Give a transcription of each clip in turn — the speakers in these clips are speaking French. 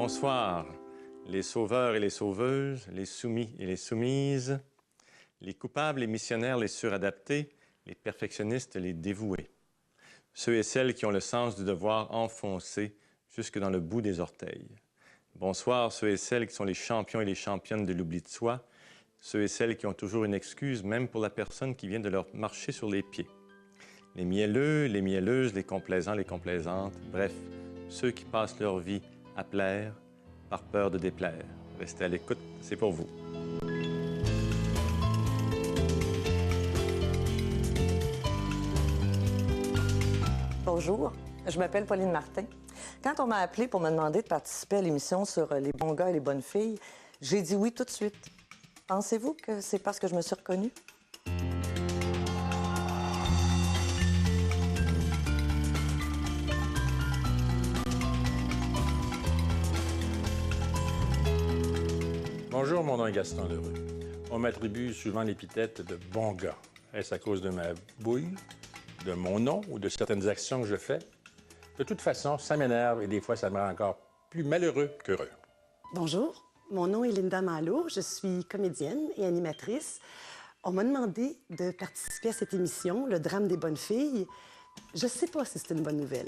Bonsoir, les sauveurs et les sauveuses, les soumis et les soumises, les coupables, les missionnaires, les suradaptés, les perfectionnistes, les dévoués. Ceux et celles qui ont le sens du devoir enfoncé jusque dans le bout des orteils. Bonsoir, ceux et celles qui sont les champions et les championnes de l'oubli de soi, ceux et celles qui ont toujours une excuse, même pour la personne qui vient de leur marcher sur les pieds. Les mielleux, les mielleuses, les complaisants, les complaisantes, bref, ceux qui passent leur vie à plaire par peur de déplaire. Restez à l'écoute, c'est pour vous. Bonjour, je m'appelle Pauline Martin. Quand on m'a appelée pour me demander de participer à l'émission sur les bons gars et les bonnes filles, j'ai dit oui tout de suite. Pensez-vous que c'est parce que je me suis reconnue? Bonjour, mon nom est Gaston Lheureux. On m'attribue souvent l'épithète de « bon gars ». Est-ce à cause de ma bouille, de mon nom ou de certaines actions que je fais? De toute façon, ça m'énerve et des fois, ça me rend encore plus malheureux qu'heureux. Bonjour, mon nom est Linda Malo, je suis comédienne et animatrice. On m'a demandé de participer à cette émission, Le drame des bonnes filles. Je ne sais pas si c'est une bonne nouvelle.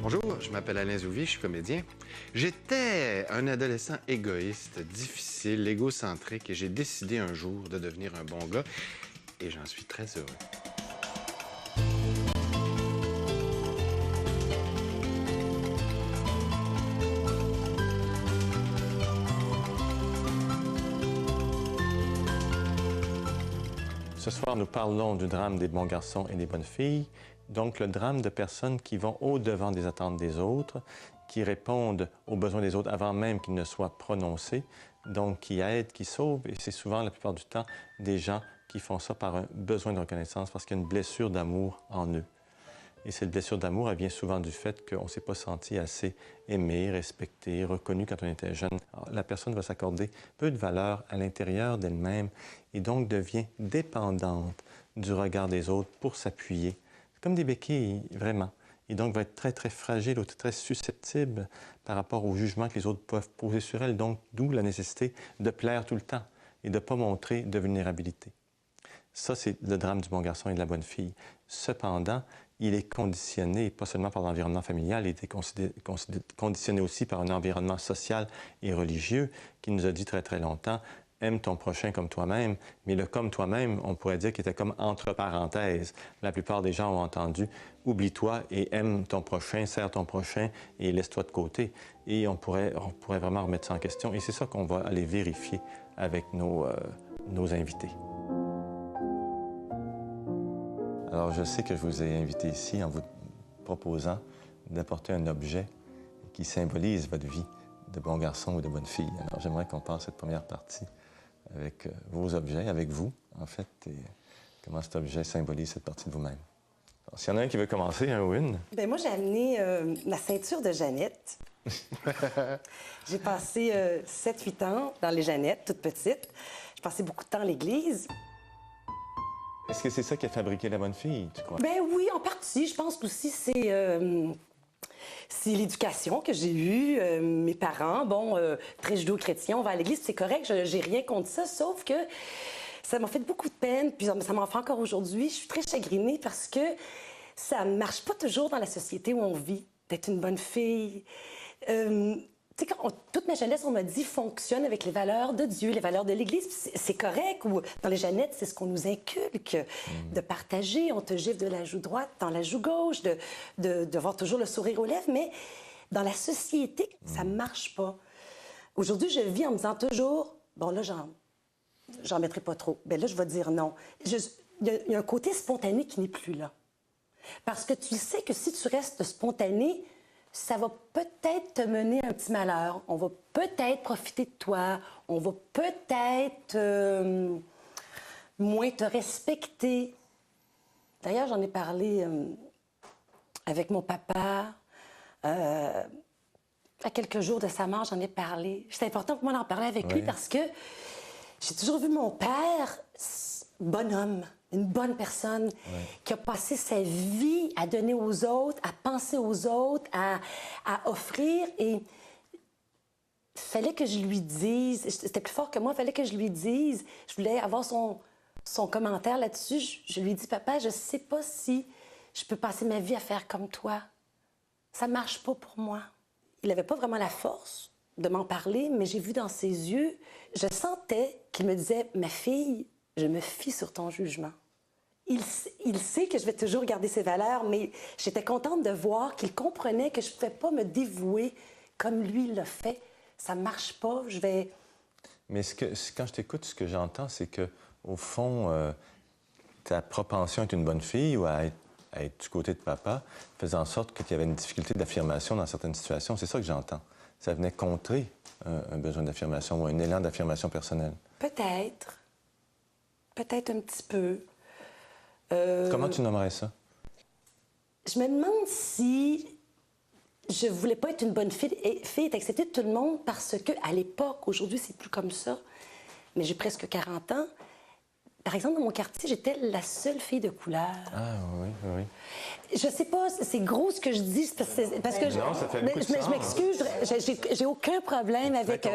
Bonjour, je m'appelle Alain Zouvi, je suis comédien. J'étais un adolescent égoïste, difficile, égocentrique et j'ai décidé un jour de devenir un bon gars et j'en suis très heureux. Ce soir, nous parlons du drame des bons garçons et des bonnes filles, donc le drame de personnes qui vont au-devant des attentes des autres, qui répondent aux besoins des autres avant même qu'ils ne soient prononcés, donc qui aident, qui sauvent, et c'est souvent, la plupart du temps, des gens qui font ça par un besoin de reconnaissance, parce qu'il y a une blessure d'amour en eux. Et cette blessure d'amour, elle vient souvent du fait qu'on ne s'est pas senti assez aimé, respecté, reconnu quand on était jeune. Alors, la personne va s'accorder peu de valeur à l'intérieur d'elle-même et donc devient dépendante du regard des autres pour s'appuyer. C'est comme des béquilles, vraiment. Et donc va être très, très fragile ou très susceptible par rapport au jugement que les autres peuvent poser sur elle. Donc, d'où la nécessité de plaire tout le temps et de ne pas montrer de vulnérabilité. Ça, c'est le drame du bon garçon et de la bonne fille. Cependant, il est conditionné, pas seulement par l'environnement familial, il était conditionné aussi par un environnement social et religieux qui nous a dit très, très longtemps « aime ton prochain comme toi-même », mais le « comme toi-même », on pourrait dire qu'il était comme entre parenthèses. La plupart des gens ont entendu « oublie-toi et aime ton prochain, serre ton prochain et laisse-toi de côté ». Et on pourrait vraiment remettre ça en question. Et c'est ça qu'on va aller vérifier avec nos invités. Alors, je sais que je vous ai invité ici en vous proposant d'apporter un objet qui symbolise votre vie de bon garçon ou de bonne fille. Alors, j'aimerais qu'on passe cette première partie avec vos objets, avec vous, en fait, et comment cet objet symbolise cette partie de vous-même. Alors, s'il y en a un qui veut commencer, un ou une? Bien, moi, j'ai amené ma ceinture de Jeannette. J'ai passé 7-8 ans dans les Jeannettes, toute petite. J'ai passé beaucoup de temps à l'église. Est-ce que c'est ça qui a fabriqué la bonne fille, tu crois? Ben oui, en partie. Je pense qu'aussi c'est l'éducation que j'ai eue. Mes parents, très judéo-chrétiens, on va à l'église, c'est correct, j'ai rien contre ça, sauf que ça m'a fait beaucoup de peine, puis ça m'en fait encore aujourd'hui. Je suis très chagrinée parce que ça ne marche pas toujours dans la société où on vit, d'être une bonne fille. Tu sais, toute ma jeunesse, on m'a dit, fonctionne avec les valeurs de Dieu, les valeurs de l'Église. C'est correct. Ou dans les Jeannettes, c'est ce qu'on nous inculque, de partager. On te gifle de la joue droite dans la joue gauche, de voir toujours le sourire aux lèvres. Mais dans la société, ça ne marche pas. Aujourd'hui, je vis en me disant toujours, bon, là, j'en mettrai pas trop. Bien là, je vais dire non. Il y a un côté spontané qui n'est plus là. Parce que tu sais que si tu restes spontané, ça va peut-être te mener à un petit malheur. On va peut-être profiter de toi. On va peut-être moins te respecter. D'ailleurs, j'en ai parlé avec mon papa. À quelques jours de sa mort, j'en ai parlé. C'est important pour moi d'en parler avec lui parce que j'ai toujours vu mon père bonhomme. une bonne personne qui a passé sa vie à donner aux autres, à penser aux autres, à offrir. Et fallait que je lui dise, c'était plus fort que moi, fallait que je lui dise, je voulais avoir son commentaire là-dessus. Je lui ai dit, papa, je sais pas si je peux passer ma vie à faire comme toi. Ça marche pas pour moi. Il avait pas vraiment la force de m'en parler, mais j'ai vu dans ses yeux, je sentais qu'il me disait, ma fille, je me fie sur ton jugement. Il sait que je vais toujours garder ses valeurs, mais j'étais contente de voir qu'il comprenait que je ne pouvais pas me dévouer comme lui l'a fait. Ça ne marche pas, je vais... Mais quand je t'écoute, ce que j'entends, c'est que au fond, ta propension à être une bonne fille ou à être du côté de papa faisait en sorte que tu avais une difficulté d'affirmation dans certaines situations. C'est ça que j'entends. Ça venait contrer un besoin d'affirmation ou un élan d'affirmation personnelle. Peut-être. Peut-être un petit peu. Comment tu nommerais ça? Je me demande si je voulais pas être une bonne fille et être acceptée de tout le monde parce que à l'époque, aujourd'hui, c'est plus comme ça, mais j'ai presque 40 ans. Par exemple, dans mon quartier, j'étais la seule fille de couleur. Ah oui, oui. Je sais pas, c'est gros ce que je dis, parce que non, ça fait beaucoup de sens. Je m'excuse, j'ai aucun problème avec...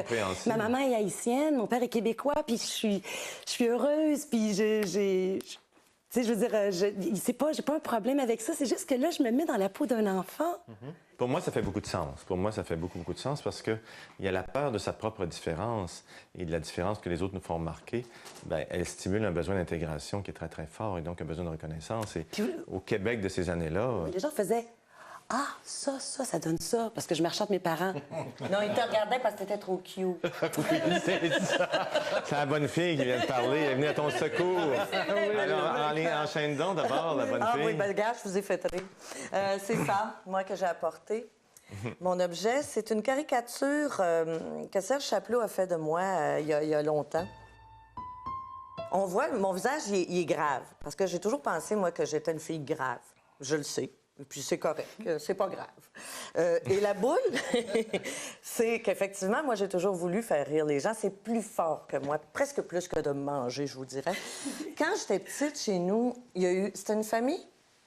ma maman est haïtienne, mon père est québécois, puis je suis heureuse, puis tu sais, je veux dire, j'ai pas un problème avec ça. C'est juste que là, je me mets dans la peau d'un enfant. Pour moi, ça fait beaucoup de sens. Pour moi, ça fait beaucoup de sens parce qu'il y a la peur de sa propre différence et de la différence que les autres nous font remarquer. Bien, elle stimule un besoin d'intégration qui est très, très fort et donc un besoin de reconnaissance. Et Puis, au Québec de ces années-là... Les gens faisaient « Ah, ça donne ça », parce que je marchais entre mes parents. Non, ils te regardaient parce que t'étais trop cute. Oui, c'est ça. C'est la bonne fille qui vient de parler. Elle est venue à ton secours. Alors, enchaîne donc d'abord, la bonne fille. Ah oui, ben gars, je vous ai fait rire. C'est ça, moi, que j'ai apporté. Mon objet, c'est une caricature que Serge Chapelot a fait de moi il y a longtemps. On voit, mon visage, il est grave. Parce que j'ai toujours pensé, moi, que j'étais une fille grave. Je le sais. Et puis c'est correct, c'est pas grave. Et la boule, c'est qu'effectivement, moi, j'ai toujours voulu faire rire les gens. C'est plus fort que moi, presque plus que de me manger, je vous dirais. Quand j'étais petite, chez nous, c'était une famille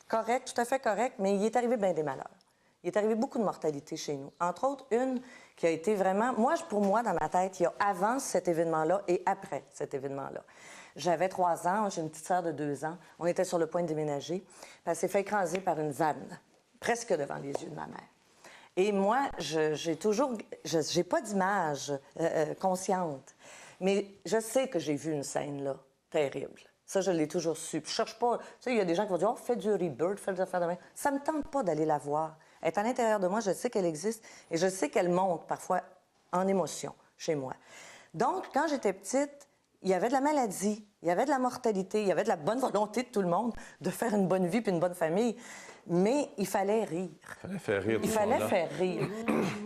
correcte, tout à fait correcte, mais il est arrivé bien des malheurs. Il est arrivé beaucoup de mortalité chez nous. Entre autres, une qui a été vraiment... Pour moi, dans ma tête, il y a avant cet événement-là et après cet événement-là. J'avais 3 ans, j'ai une petite sœur de 2 ans. On était sur le point de déménager. Elle s'est fait écraser par une vanne, presque devant les yeux de ma mère. Et moi, j'ai pas d'image consciente, mais je sais que j'ai vu une scène là, terrible. Ça, je l'ai toujours su. Puis je cherche pas... Tu sais, il y a des gens qui vont dire « Oh, fais du Rebirth, fais des affaires de même. » Ça me tente pas d'aller la voir. Elle est à l'intérieur de moi, je sais qu'elle existe et je sais qu'elle monte parfois en émotion chez moi. Donc, quand j'étais petite, il y avait de la maladie, il y avait de la mortalité, il y avait de la bonne volonté de tout le monde de faire une bonne vie puis une bonne famille, mais il fallait rire. Il fallait faire rire. Il fallait faire rire.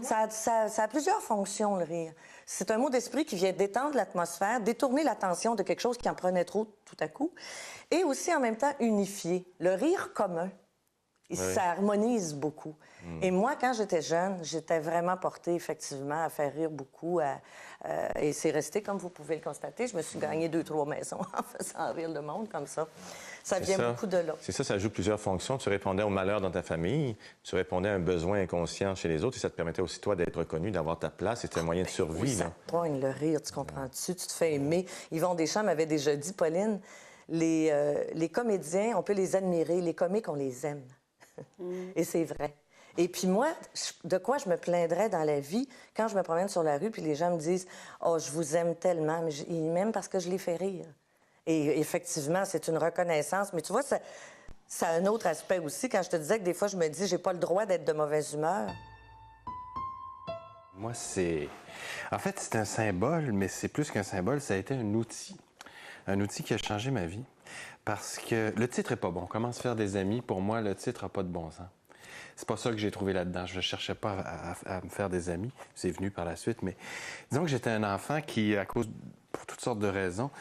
Ça a plusieurs fonctions, le rire. C'est un mot d'esprit qui vient détendre l'atmosphère, détourner l'attention de quelque chose qui en prenait trop tout à coup, et aussi en même temps unifier. Le rire commun, ça harmonise beaucoup. Et moi, quand j'étais jeune, j'étais vraiment portée, effectivement, à faire rire beaucoup. Et c'est resté, comme vous pouvez le constater. Je me suis gagné 2-3 maisons en faisant rire le monde comme ça. Ça vient beaucoup de là. C'est ça, ça joue plusieurs fonctions. Tu répondais au malheur dans ta famille, tu répondais à un besoin inconscient chez les autres, et ça te permettait aussi, toi, d'être reconnu, d'avoir ta place. C'était un moyen de survie. Oui, ça poigne le rire, tu comprends-tu? Tu te fais aimer. Yvon Deschamps m'avait déjà dit, Pauline, les comédiens, on peut les admirer, les comiques, on les aime. Et c'est vrai. Et puis moi, de quoi je me plaindrais dans la vie quand je me promène sur la rue puis les gens me disent « Oh, je vous aime tellement, mais ils m'aiment parce que je les fais rire. » Et effectivement, c'est une reconnaissance. Mais tu vois, ça a un autre aspect aussi. Quand je te disais que des fois, je me dis « J'ai pas le droit d'être de mauvaise humeur. » Moi, En fait, c'est un symbole, mais c'est plus qu'un symbole, ça a été un outil. Un outil qui a changé ma vie. Parce que le titre est pas bon. Comment se faire des amis? Pour moi, le titre n'a pas de bon sens. C'est pas ça que j'ai trouvé là-dedans. Je ne cherchais pas à me faire des amis. C'est venu par la suite. Mais disons que j'étais un enfant qui, pour toutes sortes de raisons,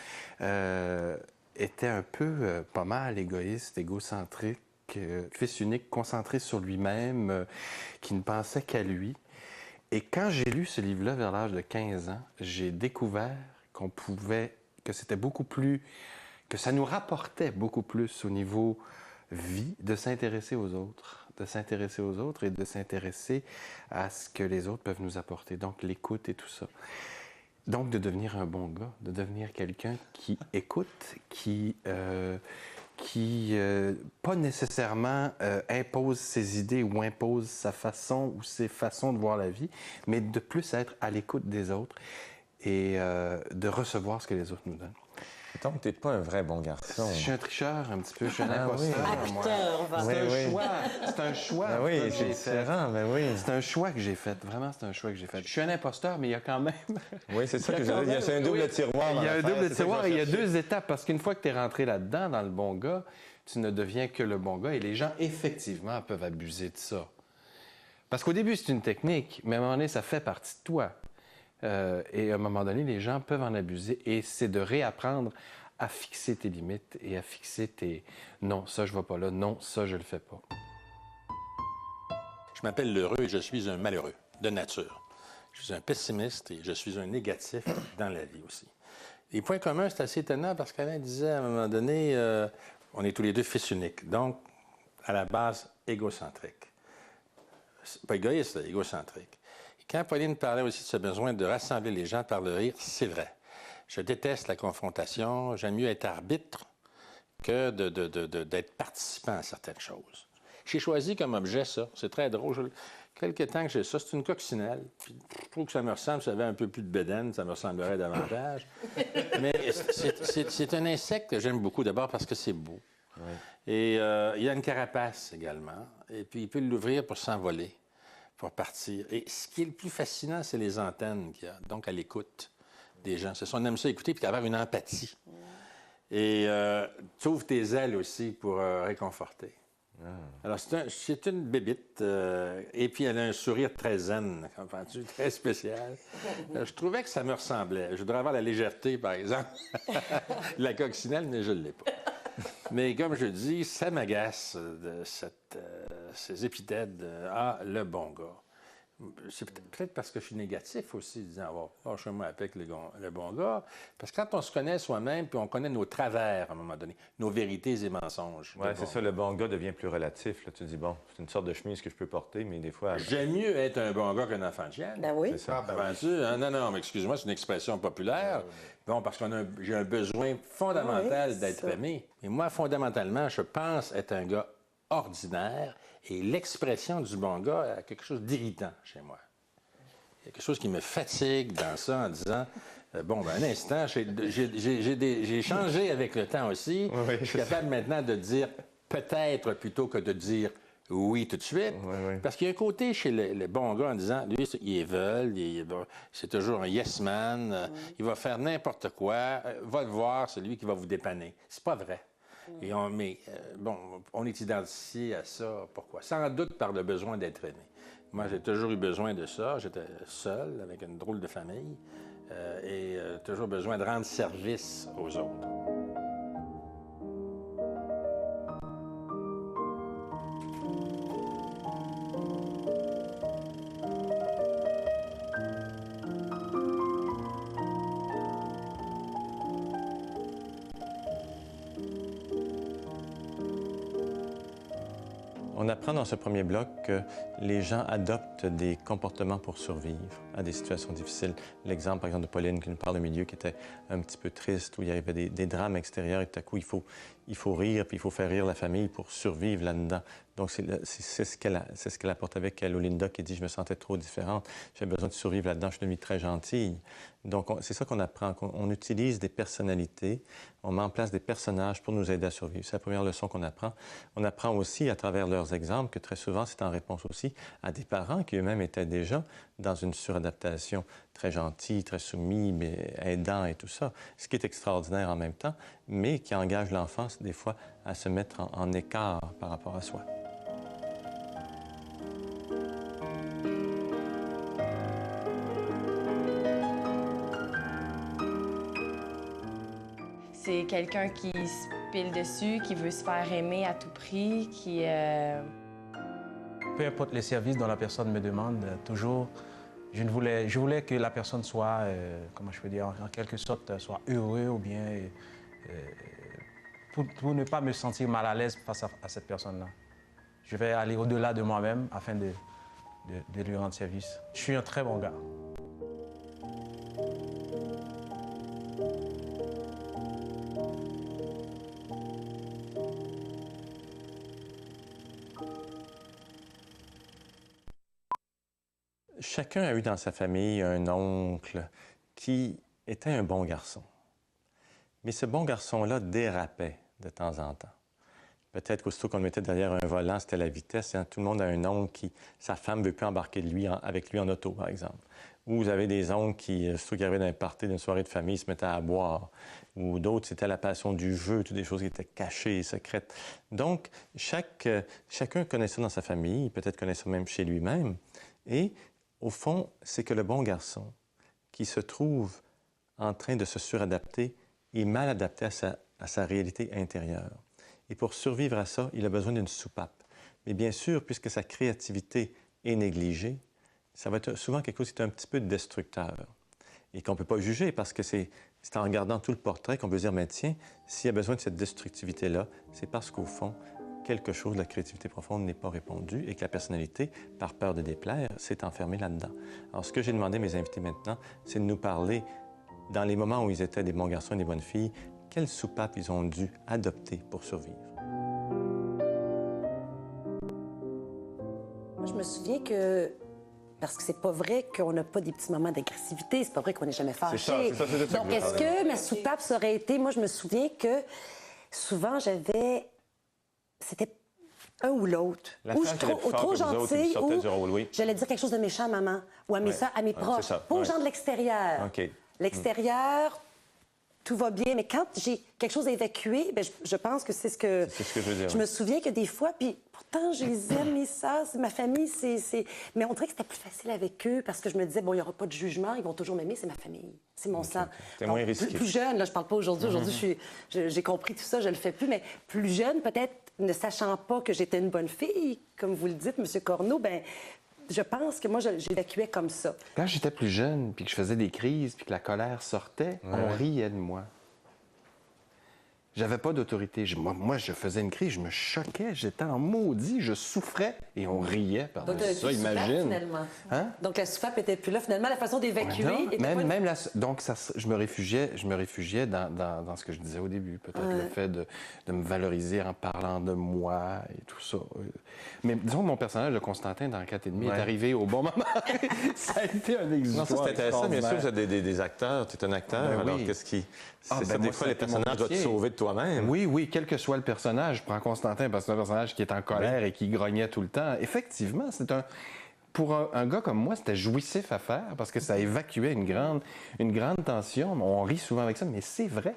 était un peu pas mal égoïste, égocentrique, fils unique, concentré sur lui-même, qui ne pensait qu'à lui. Et quand j'ai lu ce livre-là vers l'âge de 15 ans, j'ai découvert que c'était beaucoup plus que ça nous rapportait beaucoup plus au niveau vie de s'intéresser aux autres, et de s'intéresser à ce que les autres peuvent nous apporter. Donc, l'écoute et tout ça. Donc, de devenir un bon gars, de devenir quelqu'un qui écoute, qui pas nécessairement impose ses idées ou impose sa façon ou ses façons de voir la vie, mais de plus être à l'écoute des autres et de recevoir ce que les autres nous donnent. Donc, tu n'es pas un vrai bon garçon. Je suis un tricheur un petit peu, je suis un Ah oui. imposteur. Ah moi. putain, on va... C'est un choix Ben oui, que c'est j'ai fait. différent, ben oui. C'est un choix que j'ai fait, vraiment, c'est un choix que j'ai fait. Je suis un imposteur, mais il y a quand même... Oui, c'est ça que Il y a j'allais dire. C'est un double tiroir. Il y a un dans l'affaire, double c'est ça que tiroir je et il y a cherchais. 2 étapes, parce qu'une fois que tu es rentré là-dedans, dans le bon gars, tu ne deviens que le bon gars et les gens, effectivement, peuvent abuser de ça. Parce qu'au début, c'est une technique, mais à un moment donné, ça fait partie de toi. Et à un moment donné, les gens peuvent en abuser et c'est de réapprendre à fixer tes limites et à fixer tes « non, ça, je ne vais pas là, non, ça, je le fais pas ». Je m'appelle l'heureux et je suis un malheureux, de nature. Je suis un pessimiste et je suis un négatif dans la vie aussi. Les points communs, c'est assez étonnant parce qu'Alain disait à un moment donné, on est tous les deux fils uniques, donc à la base égocentrique. Pas égoïste, égocentrique. Et quand Pauline parlait aussi de ce besoin de rassembler les gens par le rire, c'est vrai. Je déteste la confrontation, j'aime mieux être arbitre que d'être participant à certaines choses. J'ai choisi comme objet ça, c'est très drôle. Quelque temps que j'ai ça, c'est une coccinelle. Puis, je trouve que ça me ressemble, si ça avait un peu plus de bédaine, ça me ressemblerait davantage. Mais c'est un insecte que j'aime beaucoup, d'abord parce que c'est beau. Oui. Et il y a une carapace également. Et puis, il peut l'ouvrir pour s'envoler, pour partir. Et ce qui est le plus fascinant, c'est les antennes qu'il y a, donc à l'écoute des gens. C'est ça, on aime ça écouter puis avoir une empathie. Et tu ouvres tes ailes aussi pour réconforter. Alors, c'est une bébite. Et puis, elle a un sourire très zen, comprends-tu, très spécial. Je trouvais que ça me ressemblait. Je voudrais avoir la légèreté, par exemple, la coccinelle, mais je ne l'ai pas. Mais comme je dis, ça m'agace de ces épithètes de « Ah, le bon gars ». C'est peut-être parce que je suis négatif aussi, disant « Oh, lâche-moi avec le bon gars ». Parce que quand on se connaît soi-même, puis on connaît nos travers à un moment donné, nos vérités et mensonges. Oui, c'est ça, le bon gars devient plus relatif. Là. Tu te dis, bon, c'est une sorte de chemise que je peux porter, mais des fois... J'aime mieux être un bon gars qu'un enfant de chienne. Ben oui. C'est ça. Non, mais excuse-moi, c'est une expression populaire. Bon, parce que j'ai un besoin fondamental d'être aimé. Et moi, fondamentalement, je pense être un gars ordinaire et l'expression du bon gars a quelque chose d'irritant chez moi. Il y a quelque chose qui me fatigue dans ça en disant un instant, j'ai changé avec le temps aussi. Oui, je suis capable maintenant de dire peut-être plutôt que de dire oui tout de suite. Oui. Parce qu'il y a un côté chez le bon gars en disant lui, il est veule, c'est toujours un yes man, il va faire n'importe quoi, va le voir, c'est lui qui va vous dépanner. C'est pas vrai. Et on est identifié à ça. Pourquoi? Sans doute par le besoin d'être aimé. Moi, j'ai toujours eu besoin de ça. J'étais seul, avec une drôle de famille, et toujours besoin de rendre service aux autres. On apprend dans ce premier bloc que les gens adoptent des comportements pour survivre à des situations difficiles. L'exemple, par exemple, de Pauline qui nous parle d'un milieu qui était un petit peu triste, où il y avait des drames extérieurs et tout à coup, il faut rire, puis il faut faire rire la famille pour survivre là-dedans. Donc, c'est ce qu'elle apporte avec elle, Olinda, qui dit « Je me sentais trop différente, j'avais besoin de survivre là-dedans, je suis devenue très gentille ». Donc, c'est ça qu'on apprend, qu'on utilise des personnalités, on met en place des personnages pour nous aider à survivre. C'est la première leçon qu'on apprend. On apprend aussi, à travers leurs exemples, que très souvent, c'est en réponse aussi à des parents qui eux-mêmes étaient déjà dans une suradaptation, très gentils, très soumis, mais aidants et tout ça, ce qui est extraordinaire en même temps, mais qui engage l'enfant, des fois, à se mettre en écart par rapport à soi. C'est quelqu'un qui se pile dessus, qui veut se faire aimer à tout prix, qui... Peu importe les services dont la personne me demande, toujours, je voulais que la personne soit, comment je peux dire, en quelque sorte, soit heureux ou bien pour ne pas me sentir mal à l'aise face à cette personne-là. Je vais aller au-delà de moi-même afin de lui rendre service. Je suis un très bon gars. Chacun a eu dans sa famille un oncle qui était un bon garçon. Mais ce bon garçon-là dérapait de temps en temps. Peut-être qu'aussitôt qu'on le mettait derrière un volant, c'était la vitesse. Hein? Tout le monde a un oncle qui, sa femme ne veut plus embarquer avec lui en auto, par exemple. Ou vous avez des oncles qui, aussitôt qu'ils arrivaient dans un party, d'une soirée de famille, se mettaient à boire. Ou d'autres, c'était la passion du jeu, toutes des choses qui étaient cachées, secrètes. Donc, chacun connaît ça dans sa famille, peut-être connaît ça même chez lui-même. Et au fond, c'est que le bon garçon qui se trouve en train de se suradapter est mal adapté à sa réalité intérieure. Et pour survivre à ça, il a besoin d'une soupape. Mais bien sûr, puisque sa créativité est négligée, ça va être souvent quelque chose qui est un petit peu destructeur et qu'on ne peut pas juger parce que c'est en regardant tout le portrait qu'on peut dire, mais tiens, s'il y a besoin de cette destructivité-là, c'est parce qu'au fond, quelque chose de la créativité profonde n'est pas répondu et que la personnalité, par peur de déplaire, s'est enfermée là-dedans. Alors, ce que j'ai demandé à mes invités maintenant, c'est de nous parler, dans les moments où ils étaient des bons garçons et des bonnes filles, quelle soupape ils ont dû adopter pour survivre. Moi, je me souviens que... Parce que c'est pas vrai qu'on n'a pas des petits moments d'agressivité, c'est pas vrai qu'on n'est jamais fâché. Donc, est-ce que ma soupape, ça aurait été... Moi, je me souviens que souvent, c'était un ou l'autre. Ou je suis trop gentille, ou j'allais dire quelque chose de méchant à maman, ou à mes soeurs, à mes proches, pas aux gens de l'extérieur. Okay. L'extérieur... Tout va bien, mais quand j'ai quelque chose à évacuer, bien, je pense que c'est ce que... C'est ce que je veux dire. Je me souviens que des fois, puis pourtant, je les aime, mes sœurs, c'est ma famille, c'est... Mais on dirait que c'était plus facile avec eux parce que je me disais, bon, il n'y aura pas de jugement, ils vont toujours m'aimer, c'est ma famille, c'est mon sang. T'es moins risqué. Plus jeune, là, je parle pas aujourd'hui. Aujourd'hui, j'ai compris tout ça, je le fais plus, mais plus jeune, peut-être, ne sachant pas que j'étais une bonne fille, comme vous le dites, M. Corneau, bien... Je pense que moi, j'évacuais comme ça. Quand j'étais plus jeune, puis que je faisais des crises, puis que la colère sortait, on riait de moi. J'avais pas d'autorité. Moi, je faisais une crise, je me choquais, j'étais en maudit, je souffrais et on riait par-dessus ça, imagine. Finalement. Hein? Donc la soupape était plus là. Finalement, la façon d'évacuer donc je me réfugiais dans ce que je disais au début. Peut-être le fait de me valoriser en parlant de moi et tout ça. Mais disons que mon personnage de Constantin dans 4,5 est arrivé au bon moment. Ça a été un exutoire. Non, ça c'est intéressant. Bien sûr, vous êtes des acteurs. Tu es un acteur. Alors, qu'est-ce qui... des fois, les personnages doivent te sauver de toi-même. Oui, quel que soit le personnage. Je prends Constantin parce que c'est un personnage qui est en colère et qui grognait tout le temps. Effectivement, pour un gars comme moi, c'était jouissif à faire parce que ça évacuait une grande tension. On rit souvent avec ça, mais c'est vrai.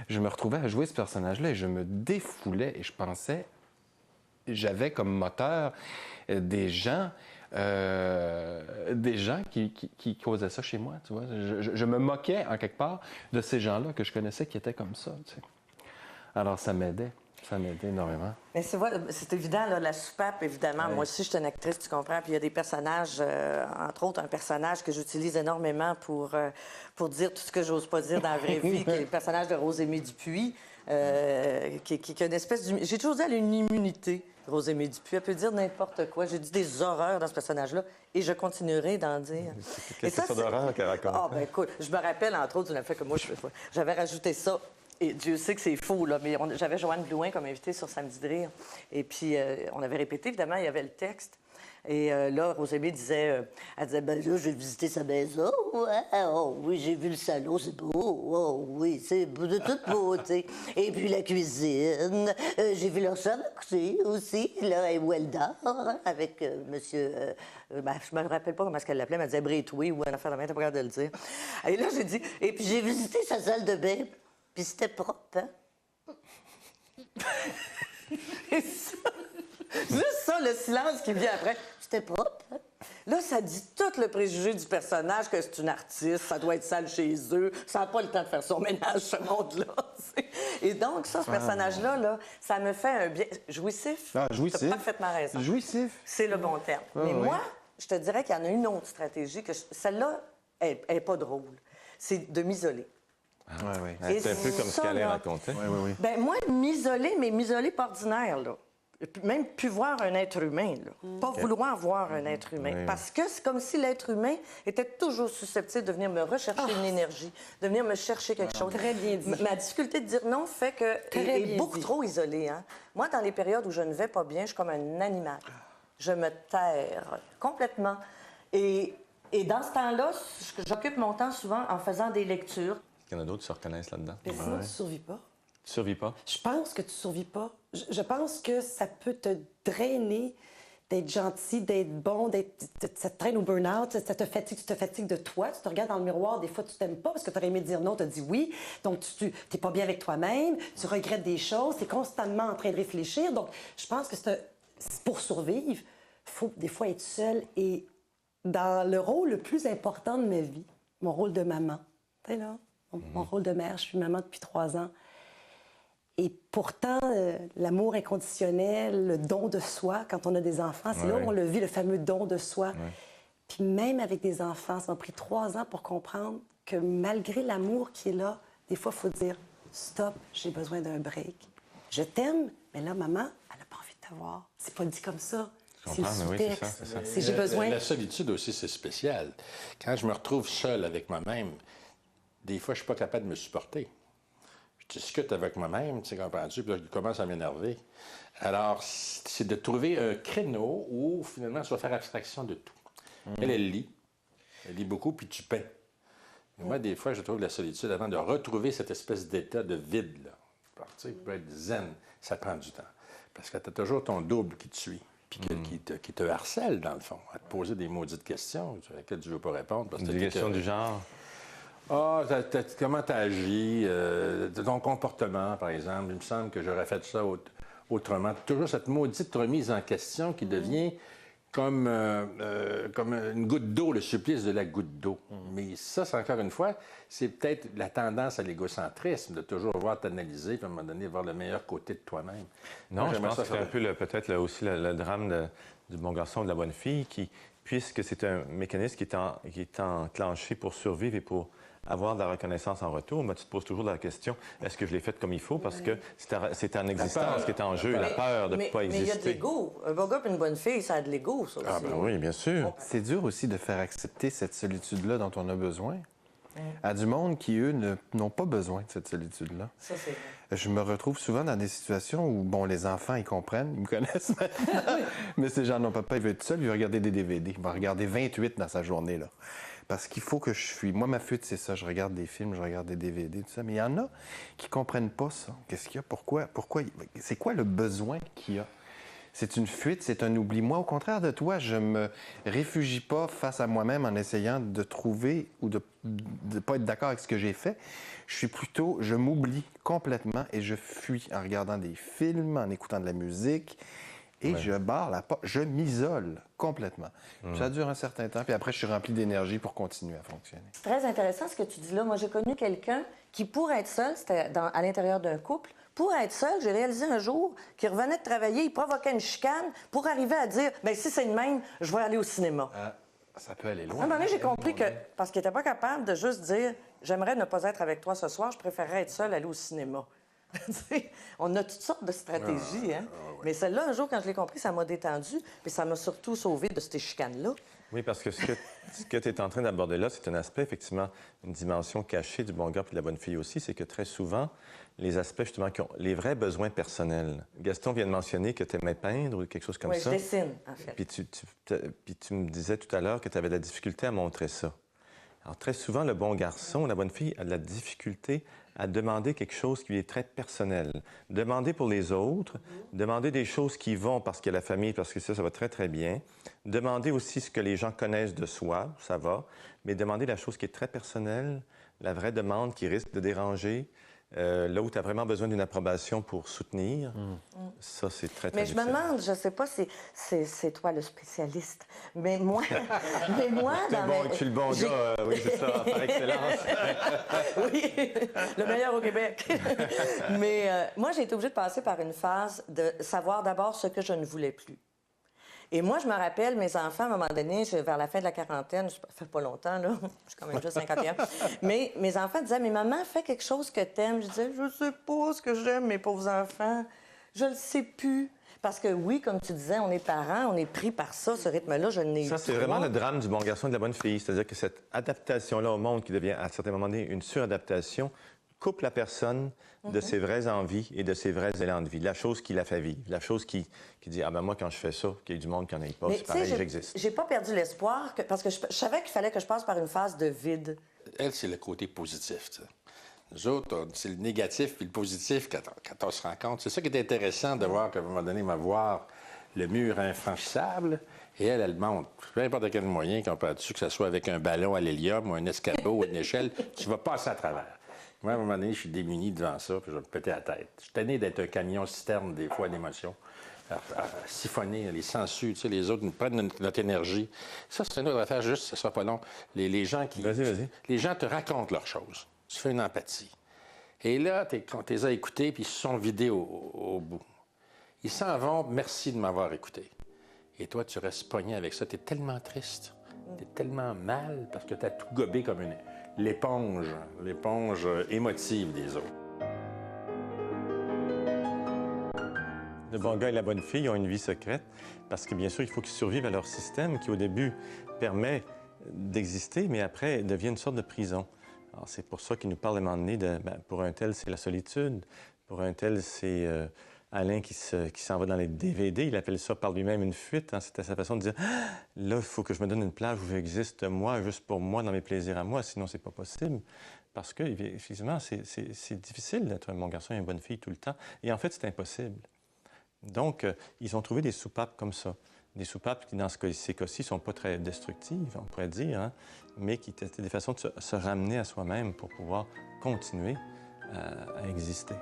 Je me retrouvais à jouer ce personnage-là et je me défoulais et je pensais... J'avais comme moteur des gens qui causaient ça chez moi, tu vois. Je me moquais, en quelque part, de ces gens-là que je connaissais qui étaient comme ça, tu sais. Alors, ça m'aidait énormément. Mais c'est évident, là, la soupape, évidemment. Moi aussi, je suis une actrice, tu comprends. Puis il y a des personnages, entre autres, un personnage que j'utilise énormément pour dire tout ce que j'ose pas dire dans la vraie vie, qui est le personnage de Rosémie Dupuis, qui a une espèce de... J'ai toujours dit, elle a une immunité, Rosémie Dupuis. Elle peut dire n'importe quoi. J'ai dit des horreurs dans ce personnage-là et je continuerai d'en dire. Qu'est-ce que c'est d'horreur qu'elle raconte? Ah, bien, écoute, je me rappelle, entre autres, d'une affaire que moi, j'avais rajouté ça. Et Dieu sait que c'est faux, là, mais j'avais Joanne Blouin comme invitée sur Samedi de rire. Et puis, on avait répété, évidemment, il y avait le texte. Et là, Rosémie disait, elle disait, ben là, je vais visiter sa maison. Ouais, oh oui, j'ai vu le salon, c'est beau. Oh oui, c'est de toute beauté. Et puis la cuisine, j'ai vu leur chambre à coucher aussi, là, et où elle dort, avec monsieur... je me rappelle pas comment est-ce qu'elle l'appelait, mais elle disait Brétoué ou un affaire de main, t'as pas capable de le dire. Et là, j'ai dit, et puis j'ai visité sa salle de bain. Puis c'était propre, hein? Et ça, juste ça, le silence qui vient après, c'était propre, hein? Là, ça dit tout le préjugé du personnage, que c'est une artiste, ça doit être sale chez eux, ça n'a pas le temps de faire son ménage, ce monde-là. Et donc, ça, ce personnage-là, là, ça me fait un bien... Jouissif? Ah, jouissif. T'as parfaitement raison. Jouissif. C'est le bon terme. Mais moi, je te dirais qu'il y en a une autre stratégie, que celle-là, elle n'est pas drôle. C'est de m'isoler. C'est un peu comme ce qu'Alain racontait. Ben moi, m'isoler, mais m'isoler pas ordinaire, là. Et puis même plus voir un être humain, là. Pas vouloir voir un être humain. Oui. Parce que c'est comme si l'être humain était toujours susceptible de venir me rechercher une énergie, de venir me chercher quelque chose. Très bien dit. Ma difficulté de dire non fait que Très est bien beaucoup dit. trop isolée. Hein? Moi, dans les périodes où je ne vais pas bien, je suis comme un animal. Je me terre complètement. Et dans ce temps-là, j'occupe mon temps souvent en faisant des lectures. Il y en a d'autres qui se reconnaissent là-dedans. Mais sinon, tu ne survis pas. Tu survis pas? Je pense que tu survis pas. Je pense que ça peut te drainer d'être gentil, d'être bon, ça te traîne au burn-out, ça te fatigue, tu te fatigues de toi. Tu te regardes dans le miroir, des fois, tu t'aimes pas parce que tu aurais aimé dire non, tu as dit oui. Donc, tu n'es pas bien avec toi-même, tu regrettes des choses, tu es constamment en train de réfléchir. Donc, je pense que pour survivre, il faut des fois être seul. Et dans le rôle le plus important de ma vie, mon rôle de maman, tu sais là, mon rôle de mère, je suis maman depuis 3 ans. Et pourtant, l'amour inconditionnel, le don de soi, quand on a des enfants, c'est là où on le vit, le fameux don de soi. Puis même avec des enfants, ça m'a pris 3 ans pour comprendre que malgré l'amour qui est là, des fois, il faut dire « Stop, j'ai besoin d'un break. Je t'aime, mais là, maman, elle n'a pas envie de te voir. C'est pas dit comme ça. C'est le sous-texte. C'est j'ai besoin... La solitude aussi, c'est spécial. Quand je me retrouve seul avec moi-même, des fois, je suis pas capable de me supporter. Je discute avec moi-même, tu sais, comprends-tu, puis là, je commence à m'énerver. Alors, c'est de trouver un créneau où, finalement, tu vas faire abstraction de tout. Elle lit beaucoup, puis tu peins. Et moi, des fois, je trouve la solitude, avant de retrouver cette espèce d'état de vide, là, tu sais, qui peut être zen, ça prend du temps. Parce que tu as toujours ton double qui te suit, puis qui te harcèle, dans le fond, à te poser des maudites questions à laquelle tu ne veux pas répondre. Parce que Des questions du genre? Comment tu agis, ton comportement, par exemple. Il me semble que j'aurais fait ça autrement. Toujours cette maudite remise en question qui devient comme une goutte d'eau, le supplice de la goutte d'eau. Mais ça, c'est encore une fois, c'est peut-être la tendance à l'égocentrisme, de toujours voir t'analyser, puis à un moment donné, voir le meilleur côté de toi-même. Non, Moi, je pense que c'est faire- un peu peut-être aussi le drame du bon garçon ou de la bonne fille, puisque c'est un mécanisme qui est enclenché pour survivre et pour avoir de la reconnaissance en retour, mais tu te poses toujours la question, est-ce que je l'ai fait comme il faut? Parce que c'est en existence qui est en jeu, la peur de ne pas Mais il y a de exister. l'ego. Un bon gars et une bonne fille, ça a de l'ego, ça aussi. Ah ben oui, bien sûr. C'est dur aussi de faire accepter cette solitude-là dont on a besoin à du monde qui, eux, n'ont pas besoin de cette solitude-là. Ça, c'est vrai. Je me retrouve souvent dans des situations où, bon, les enfants, ils comprennent, ils me connaissent maintenant, mais ces gens, non, papa, il veut être seul, il veut regarder des DVD. Il va regarder 28 dans sa journée, là. Parce qu'il faut que je fuis. Moi, ma fuite, c'est ça. Je regarde des films, je regarde des DVD, tout ça. Mais il y en a qui comprennent pas ça. Qu'est-ce qu'il y a? Pourquoi? C'est quoi le besoin qu'il y a? C'est une fuite, c'est un oubli. Moi, au contraire de toi, je me réfugie pas face à moi-même en essayant de trouver ou de pas être d'accord avec ce que j'ai fait. Je m'oublie complètement et je fuis en regardant des films, en écoutant de la musique. Et je barre la porte, je m'isole complètement. Ça dure un certain temps, puis après, je suis rempli d'énergie pour continuer à fonctionner. C'est très intéressant ce que tu dis là. Moi, j'ai connu quelqu'un qui, pour être seul, c'était à l'intérieur d'un couple, pour être seul, j'ai réalisé un jour qu'il revenait de travailler, il provoquait une chicane pour arriver à dire, bien, si c'est le même, je vais aller au cinéma. Ça peut aller À un loin. moment donné, j'ai compris que, parce qu'il n'était pas capable de juste dire, j'aimerais ne pas être avec toi ce soir, je préférerais être seul, aller au cinéma. Tu sais, on a toutes sortes de stratégies, hein? Mais celle-là, un jour, quand je l'ai compris, ça m'a détendu, puis ça m'a surtout sauvé de ces chicanes-là. Oui, parce que ce que tu es en train d'aborder là, c'est un aspect, effectivement, une dimension cachée du bon gars et de la bonne fille aussi, c'est que très souvent, les aspects, justement, qui ont les vrais besoins personnels. Gaston vient de mentionner que tu aimais peindre ou quelque chose comme Oui, ça. je dessine, en fait. Puis tu me disais tout à l'heure que tu avais de la difficulté à montrer ça. Alors, très souvent, le bon garçon ou la bonne fille a de la difficulté à demander quelque chose qui lui est très personnel. Demander pour les autres, demander des choses qui vont parce qu'il y a la famille, parce que ça va très, très bien. Demander aussi ce que les gens connaissent de soi, ça va. Mais demander la chose qui est très personnelle, la vraie demande qui risque de déranger, là où tu as vraiment besoin d'une approbation pour soutenir, ça, c'est très, très Mais je me difficile. demande, je sais pas si c'est toi le spécialiste, mais moi, Je suis le bon gars, oui, c'est ça, par excellence. oui, le meilleur au Québec. Mais moi, j'ai été obligée de passer par une phase de savoir d'abord ce que je ne voulais plus. Et moi, je me rappelle, mes enfants, à un moment donné, vers la fin de la quarantaine, ça fait pas longtemps, là, je suis quand même juste 51, mais mes enfants disaient, mais maman, fais quelque chose que t'aimes. Je disais, je sais pas ce que j'aime, mes pauvres enfants. Je le sais plus. Parce que oui, comme tu disais, on est parents, on est pris par ça, ce rythme-là, je n'ai Ça, c'est vraiment le drame du bon garçon et de la bonne fille. C'est-à-dire que cette adaptation-là au monde qui devient, à certains moments donné, une suradaptation, coupe la personne de ses vraies envies et de ses vrais élans de vie. La chose qui la fait vivre. La chose qui dit, ah ben moi, quand je fais ça, qu'il y ait du monde qui n'en ait pas, Mais, c'est pareil, j'existe. J'ai pas perdu l'espoir, parce que je savais qu'il fallait que je passe par une phase de vide. Elle, c'est le côté positif, tu sais. Nous autres, c'est le négatif puis le positif quand on se rend compte. C'est ça qui est intéressant de voir qu'à un moment donné, on va voir le mur infranchissable et elle monte. Peu importe quel moyen qu'on peut dessus, que ce soit avec un ballon à l'hélium ou un escabeau ou une échelle, tu vas passer à travers. Moi, à un moment donné, je suis démuni devant ça puis je vais me péter la tête. Je suis tanné d'être un camion-citerne des fois d'émotions. À siphonner les sangsues, tu sais, les autres nous prennent notre énergie. Ça, c'est une autre affaire, juste, ça sera pas long. Les gens qui... Vas-y. Les gens te racontent leurs choses. Tu fais une empathie. Et là, quand tu les as écoutés, puis ils se sont vidés au bout. Ils s'en vont, merci de m'avoir écouté. Et toi, tu restes pogné avec ça. Tu es tellement triste, tu es tellement mal, parce que tu as tout gobé comme l'éponge émotive des autres. Le bon gars et la bonne fille ont une vie secrète parce que, bien sûr, il faut qu'ils survivent à leur système qui, au début, permet d'exister, mais après, devient une sorte de prison. Alors, c'est pour ça qu'il nous parle à un moment donné de, pour un tel, c'est la solitude. Pour un tel, c'est Alain qui s'en va dans les DVD. Il appelle ça par lui-même une fuite. Hein. C'était sa façon de dire, là, il faut que je me donne une plage où j'existe moi, juste pour moi, dans mes plaisirs à moi, sinon c'est pas possible. Parce que, effectivement, c'est difficile d'être un bon garçon et une bonne fille tout le temps. Et en fait, c'est impossible. Donc, ils ont trouvé des soupapes comme ça. Des soupapes qui, dans ces cas-ci, ne sont pas très destructives, on pourrait dire, hein, mais qui étaient des façons de se ramener à soi-même pour pouvoir continuer à exister.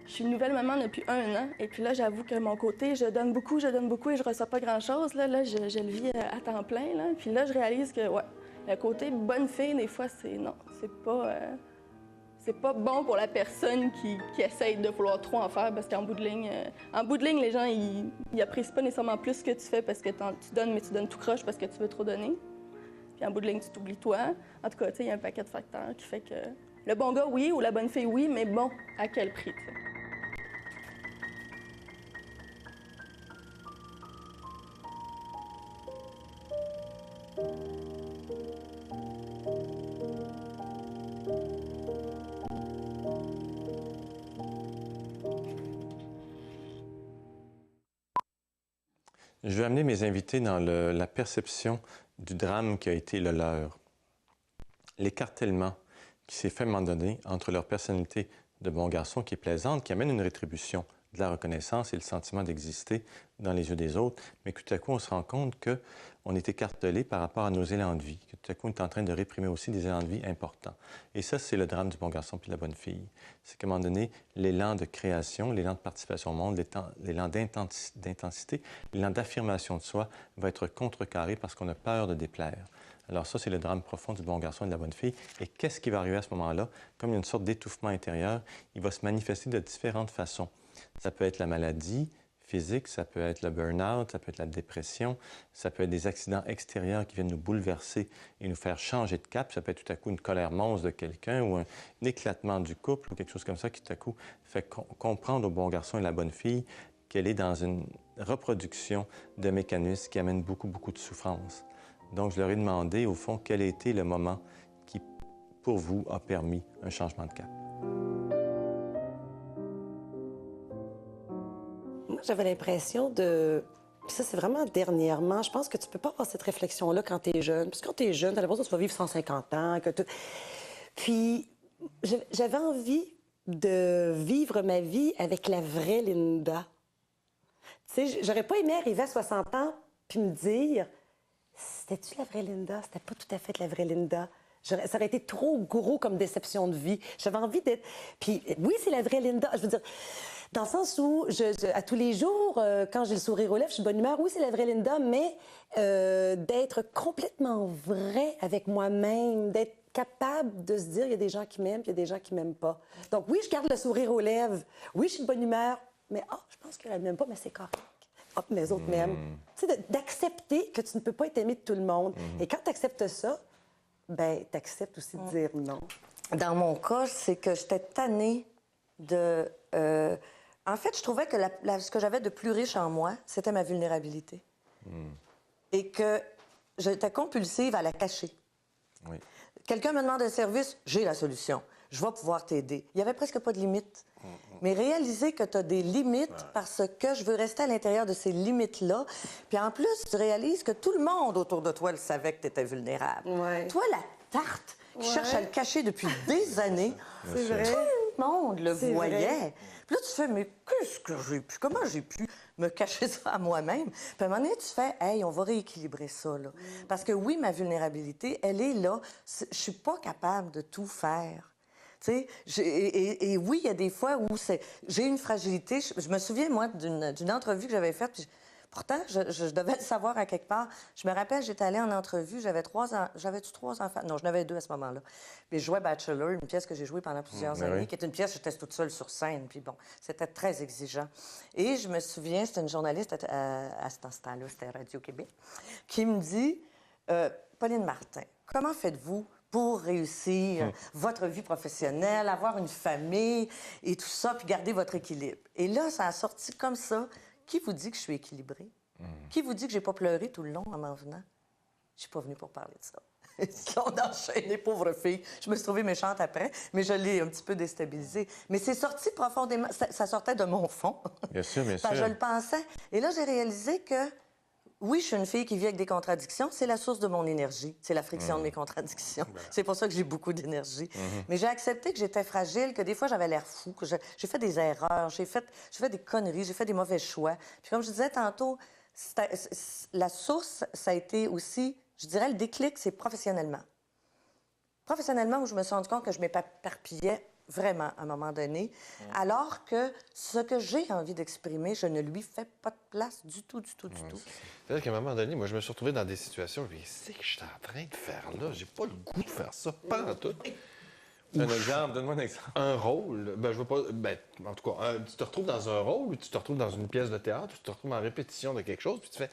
Je suis une nouvelle maman depuis 1 an. Et puis là, j'avoue que mon côté, je donne beaucoup et je reçois pas grand-chose. Là, je le vis à temps plein. Là. Puis là, je réalise que, ouais, le côté bonne fille, des fois, c'est pas bon pour la personne qui essaye de vouloir trop en faire. Parce qu'en bout de ligne, les gens, ils apprécient pas nécessairement plus ce que tu fais parce que tu donnes, mais tu donnes tout croche parce que tu veux trop donner. Puis en bout de ligne, tu t'oublies toi. En tout cas, tu sais, il y a un paquet de facteurs qui fait que le bon gars, oui, ou la bonne fille, oui, mais bon, à quel prix, tu sais? Je vais amener mes invités dans la perception du drame qui a été le leur. L'écartèlement qui s'est fait à un moment donné entre leur personnalité de bon garçon qui est plaisante, qui amène une rétribution, de la reconnaissance et le sentiment d'exister dans les yeux des autres, mais que tout à coup, on se rend compte qu'on est écartelé par rapport à nos élans de vie, que tout à coup, on est en train de réprimer aussi des élans de vie importants. Et ça, c'est le drame du bon garçon puis de la bonne fille. C'est qu'à un moment donné, l'élan de création, l'élan de participation au monde, l'élan d'intensité, l'élan d'affirmation de soi va être contrecarré parce qu'on a peur de déplaire. Alors ça, c'est le drame profond du bon garçon et de la bonne fille. Et qu'est-ce qui va arriver à ce moment-là? Comme il y a une sorte d'étouffement intérieur, il va se manifester de différentes façons. Ça peut être la maladie physique, ça peut être le burn-out, ça peut être la dépression, ça peut être des accidents extérieurs qui viennent nous bouleverser et nous faire changer de cap. Ça peut être tout à coup une colère monstre de quelqu'un ou un éclatement du couple ou quelque chose comme ça qui tout à coup fait comprendre au bon garçon et la bonne fille qu'elle est dans une reproduction de mécanismes qui amènent beaucoup, beaucoup de souffrance. Donc, je leur ai demandé, au fond, quel a été le moment qui, pour vous, a permis un changement de cap. Moi, j'avais l'impression de... Puis ça, c'est vraiment dernièrement. Je pense que tu peux pas avoir cette réflexion-là quand tu es jeune. Parce que quand tu es jeune, tu as l'impression que tu vas vivre 150 ans. Puis, j'avais envie de vivre ma vie avec la vraie Linda. Tu sais, j'aurais pas aimé arriver à 60 ans puis me dire... C'était-tu la vraie Linda? C'était pas tout à fait la vraie Linda. Ça aurait été trop gros comme déception de vie. J'avais envie d'être... Puis oui, c'est la vraie Linda. Je veux dire, Dans le sens où, à tous les jours, quand j'ai le sourire aux lèvres, je suis de bonne humeur. Oui, c'est la vraie Linda, mais d'être complètement vrai avec moi-même, d'être capable de se dire, il y a des gens qui m'aiment, puis il y a des gens qui m'aiment pas. Donc oui, je garde le sourire aux lèvres. Oui, je suis de bonne humeur, mais je pense qu'elle m'aime pas, mais c'est correct. Mais les autres m'aiment. Tu sais, d'accepter que tu ne peux pas être aimé de tout le monde. Et quand tu acceptes ça, ben tu acceptes aussi de dire non. Dans mon cas, c'est que j'étais tannée de... En fait, je trouvais que ce que j'avais de plus riche en moi, c'était ma vulnérabilité. Et que j'étais compulsive à la cacher. Oui. Quelqu'un me demande un service, j'ai la solution. Je vais pouvoir t'aider. Il n'y avait presque pas de limites. Mais réaliser que tu as des limites parce que je veux rester à l'intérieur de ces limites-là. Puis en plus, tu réalises que tout le monde autour de toi le savait que tu étais vulnérable. Ouais. Toi, la tarte qui cherche à le cacher depuis des années, C'est vrai. tout le monde le C'est voyait. vrai. Puis là, tu fais, mais qu'est-ce que j'ai pu? Comment j'ai pu me cacher ça à moi-même? Puis à un moment donné, tu fais, hey, on va rééquilibrer ça, là. Parce que oui, ma vulnérabilité, elle est là. Je suis pas capable de tout faire. Tu sais, et oui, il y a des fois où j'ai une fragilité. Je me souviens, moi, d'une entrevue que j'avais faite. Puis pourtant, je devais le savoir à quelque part. Je me rappelle, j'étais allée en entrevue, j'avais 3 ans. J'avais-tu 3 enfants? Non, j'en avais 2 à ce moment-là. Puis je jouais Bachelor, une pièce que j'ai jouée pendant plusieurs années, qui est une pièce où j'étais toute seule sur scène. Puis bon, c'était très exigeant. Et je me souviens, c'était une journaliste à ce temps-là, c'était Radio-Québec, qui me dit, Pauline Martin, comment faites-vous pour réussir votre vie professionnelle, avoir une famille et tout ça, puis garder votre équilibre? Et là, ça a sorti comme ça. Qui vous dit que je suis équilibrée? Qui vous dit que j'ai pas pleuré tout le long en m'en venant? Je suis pas venue pour parler de ça. On a enchaîné, pauvre fille. Je me suis trouvée méchante après, mais je l'ai un petit peu déstabilisée. Mais c'est sorti profondément. Ça sortait de mon fond. Bien sûr, bien sûr. Je le pensais. Et là, j'ai réalisé que oui, je suis une fille qui vit avec des contradictions. C'est la source de mon énergie. C'est la friction de mes contradictions. C'est pour ça que j'ai beaucoup d'énergie. Mais j'ai accepté que j'étais fragile, que des fois, j'avais l'air fou, que j'ai fait des erreurs, j'ai fait des conneries, j'ai fait des mauvais choix. Puis comme je disais tantôt, la source, ça a été aussi, je dirais, le déclic, c'est professionnellement. Professionnellement, où je me suis rendu compte que je m'éparpillais vraiment, à un moment donné, alors que ce que j'ai envie d'exprimer, je ne lui fais pas de place du tout, du tout, du tout. C'est-à-dire qu'à un moment donné, moi, je me suis retrouvé dans des situations, mais qu'est-ce que je suis en train de faire là? J'ai pas le goût de faire ça, pas en tout. Un exemple, donne-moi un exemple. Un rôle, je veux pas... en tout cas, tu te retrouves dans un rôle, ou tu te retrouves dans une pièce de théâtre, ou tu te retrouves en répétition de quelque chose, puis tu fais...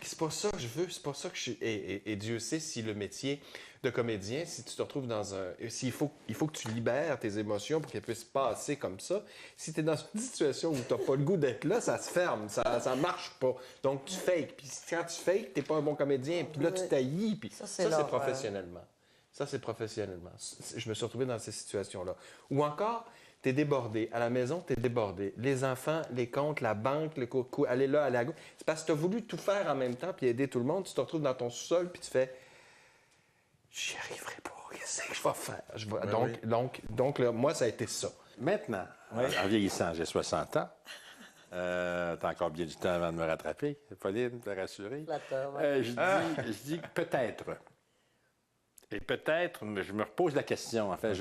c'est pas ça que je veux, c'est pas ça que je suis... Et Dieu sait si le métier de comédien, si tu te retrouves dans un... il faut que tu libères tes émotions pour qu'elles puissent passer comme ça. Si tu es dans une situation où tu n'as pas le goût d'être là, ça se ferme, ça marche pas. Donc, tu fakes. Puis quand tu fakes, tu n'es pas un bon comédien. Puis là, tu taillis. Puis ça, c'est professionnellement. Ça, c'est professionnellement. Je me suis retrouvé dans ces situations-là. Ou encore... T'es débordé. À la maison, t'es débordé. Les enfants, les comptes, la banque, le coucou, aller là, aller à gauche. C'est parce que t'as voulu tout faire en même temps puis aider tout le monde. Tu te retrouves dans ton sous-sol puis tu fais « J'y arriverai pas. Qu'est-ce que je vais faire? » Donc là, moi, ça a été ça. Maintenant, en vieillissant, j'ai 60 ans. T'as encore bien du temps avant de me rattraper. Pauline, te rassurer. Je dis peut-être. Et peut-être, je me repose la question. En fait,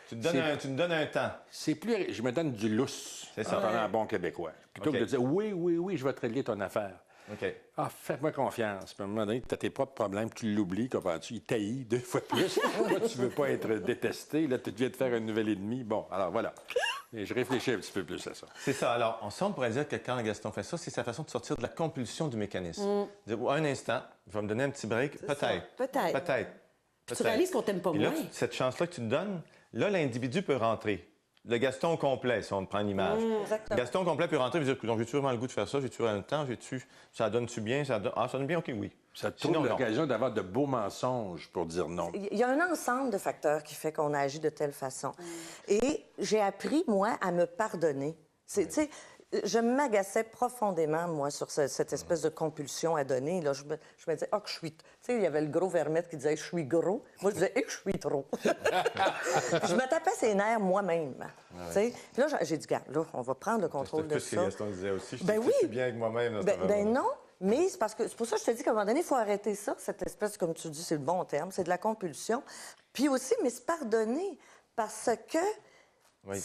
tu me donnes un temps. C'est plus... Je me donne du lousse, c'est ça. en parlant en bon québécois. Plutôt que de dire, oui, je vais te régler ton affaire. OK. Fais-moi confiance. Puis à un moment donné, tu as tes propres problèmes, tu l'oublies, comprends-tu? Il taillit 2 fois plus. Toi, tu veux pas être détesté. Là, tu viens de faire un nouvel ennemi. Bon, alors voilà. Et je réfléchis un petit peu plus à ça. C'est ça. Alors, on pourrait dire que quand Gaston fait ça, c'est sa façon de sortir de la compulsion du mécanisme. Dire, un instant, je vais me donner un petit break. Peut-être. Tu réalises qu'on t'aime pas Et moins. là, cette chance-là que tu te donnes, là, l'individu peut rentrer. Le Gaston complet, si on prend l'image. Gaston complet peut rentrer et dire, donc, j'ai-tu vraiment le goût de faire ça? J'ai-tu vraiment le temps? Ça donne-tu bien? Ça donne bien? OK, oui. Ça te trouve l'occasion d'avoir de beaux mensonges pour dire non. Il y a un ensemble de facteurs qui fait qu'on agit de telle façon. Et j'ai appris, moi, à me pardonner. Tu sais, je m'agaçais profondément, moi, sur cette espèce de compulsion à donner. Là, je me disais, que je suis... Tu sais, il y avait le gros Vermette qui disait, je suis gros. Moi, je disais, que je suis trop. Je me tapais ses nerfs moi-même. Tu sais, puis là, j'ai dit, regarde, là, on va prendre le contrôle de ça. C'est ce que Gaston disait aussi. Je suis bien avec moi-même. Non, mais c'est parce que c'est pour ça que je te dis qu'à un moment donné, il faut arrêter ça, cette espèce, comme tu dis, c'est le bon terme, c'est de la compulsion. Puis aussi, mais se pardonner, parce que Oui.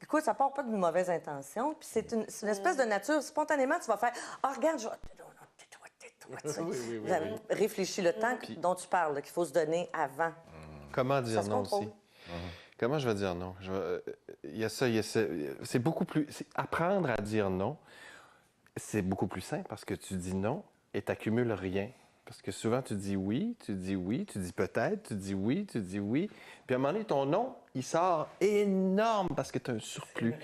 Écoute, ça part pas d'une mauvaise intention, puis c'est une espèce de nature. Spontanément, tu vas faire « Ah, regarde, je vais... » Réfléchis le temps dont tu parles, qu'il faut se donner avant. Comment dire se non contrôle. aussi? Comment je vais dire non? Il y a ça, c'est beaucoup plus... Apprendre à dire non, c'est beaucoup plus simple parce que tu dis non et tu n'accumules rien. Parce que souvent, tu dis oui, tu dis peut-être, tu dis oui, tu dis oui. Puis à un moment donné, ton non, il sort énorme parce que tu as un surplus.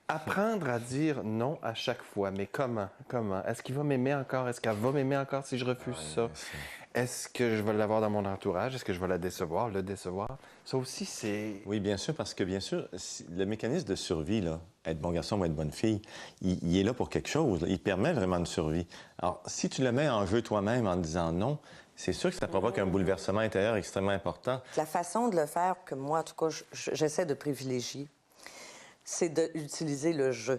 Apprendre à dire non à chaque fois. Mais comment? Comment? Est-ce qu'il va m'aimer encore? Est-ce qu'elle va m'aimer encore si je refuse ça? Est-ce que je vais l'avoir dans mon entourage? Est-ce que je vais la décevoir, le décevoir? Ça aussi, c'est... Oui, bien sûr, parce que, bien sûr, le mécanisme de survie, là, être bon garçon ou être bonne fille, il est là pour quelque chose. Là. Il permet vraiment une survie. Alors, si tu le mets en jeu toi-même en disant non, c'est sûr que ça provoque un bouleversement intérieur extrêmement important. La façon de le faire que moi, en tout cas, j'essaie de privilégier, c'est d'utiliser le « je ».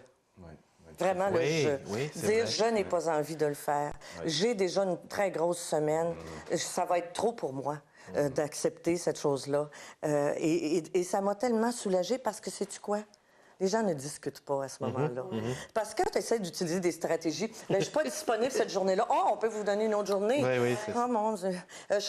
Vraiment le jeu. Oui, dire je n'ai pas envie de le faire. J'ai déjà une très grosse semaine. Ça va être trop pour moi d'accepter cette chose-là. Et ça m'a tellement soulagée parce que sais-tu quoi? Les gens ne discutent pas à ce moment-là. Parce que tu essaies d'utiliser des stratégies. Bien, je ne suis pas disponible cette journée-là. Oh, on peut vous donner une autre journée. Oui, c'est ça. Oh mon Dieu.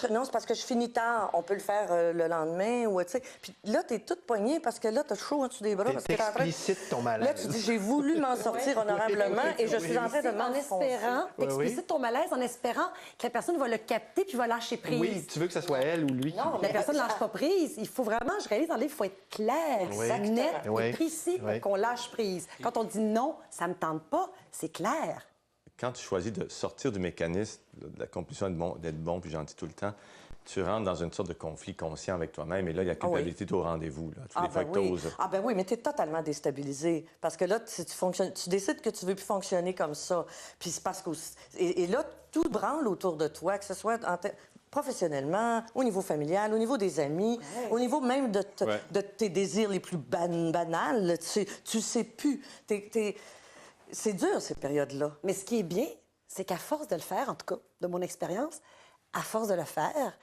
Non, c'est parce que je finis tard. On peut le faire le lendemain. Ou, puis là, tu es toute poignée parce que là, tu as chaud en dessous des bras. Parce que T'explicites ton malaise. Là, tu dis, j'ai voulu m'en sortir honorablement et je suis en train de m'enfoncer. T'explicites ton malaise en espérant que la personne va le capter puis va lâcher prise. Oui, tu veux que ce soit elle ou lui. Non, la personne ne lâche pas prise. Il faut vraiment, je réalise dans le livre, il faut être clair, net et précis pour qu'on lâche prise. Quand on dit non, ça ne me tente pas, c'est clair. Quand tu choisis de sortir du mécanisme de la compulsion d'être bon puis gentil tout le temps, tu rentres dans une sorte de conflit conscient avec toi-même et là, il y a culpabilité au rendez-vous. Là. Tous les fois que t'oses. Ah ben oui, mais tu es totalement déstabilisé. Parce que là, tu décides que tu veux plus fonctionner comme ça. Puis c'est parce que... Et là, tout branle autour de toi, que ce soit professionnellement, au niveau familial, au niveau des amis, au niveau même de tes désirs les plus banals. Tu sais plus. C'est dur, ces périodes-là. Mais ce qui est bien, c'est qu'à force de le faire, en tout cas, de mon expérience, à force de le faire,